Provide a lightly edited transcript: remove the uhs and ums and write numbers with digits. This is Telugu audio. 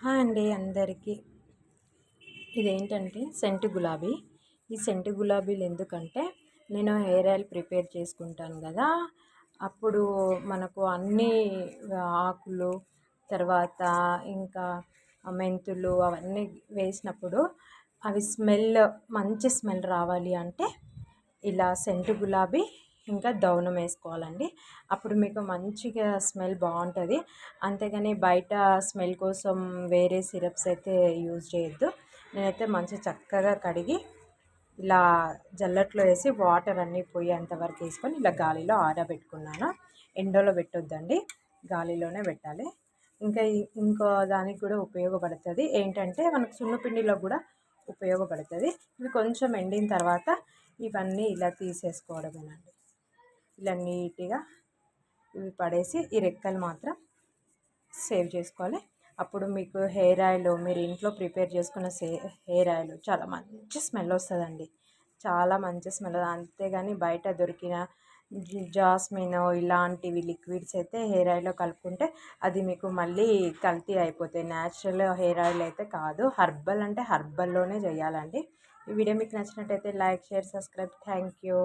హాయ్ అండి అందరికీ. ఇదేంటంటే సెంటు గులాబీ. ఈ సెంటు గులాబీలు ఎందుకంటే నేను హెయిర్ ఆయిల్ ప్రిపేర్ చేసుకుంటాను కదా, అప్పుడు మనకు అన్ని ఆకులు తర్వాత ఇంకా మెంతులు అవన్నీ వేసినప్పుడు అవి మంచి స్మెల్ రావాలి అంటే ఇలా సెంటు గులాబీ ఇంకా దౌనం వేసుకోవాలండి. అప్పుడు మీకు మంచిగా స్మెల్ బాగుంటుంది. అంతేగాని బయట స్మెల్ కోసం వేరే సిరప్స్ అయితే యూజ్ చేయొద్దు. నేనైతే మంచిగా చక్కగా కడిగి ఇలా జల్లట్లో వేసి వాటర్ అన్నీ పోయేంత వరకు వేసుకొని ఇలా గాలిలో ఆరబెట్టుకున్నాను. ఎండలో పెట్టొద్దండి, గాలిలోనే పెట్టాలి. ఇంకో దానికి కూడా ఉపయోగపడుతుంది ఏంటంటే మనకు సున్నపిండిలో కూడా ఉపయోగపడుతుంది. ఇవి కొంచెం ఎండిన తర్వాత ఇవన్నీ ఇలా తీసేసుకోవడమేనండి. ఇలా నీట్గా ఇవి పడేసి ఈ రెక్కలు మాత్రం సేవ్ చేసుకోవాలి. అప్పుడు మీకు హెయిర్ ఆయిల్ మీరు ఇంట్లో ప్రిపేర్ చేసుకున్న హెయిర్ ఆయిల్ చాలా మంచి స్మెల్ వస్తుందండి. చాలా మంచి స్మెల్. అంతేగాని బయట దొరికిన జాస్మిన్ ఇలాంటివి లిక్విడ్స్ అయితే హెయిర్ ఆయిల్లో కలుపుకుంటే అది మీకు మళ్ళీ కల్తీ అయిపోతాయి. న్యాచురల్ హెయిర్ ఆయిల్ అయితే కాదు. హర్బల్ అంటే హర్బల్లోనే చేయాలండి. ఈ వీడియో మీకు నచ్చినట్టయితే like, share, subscribe. Thank you.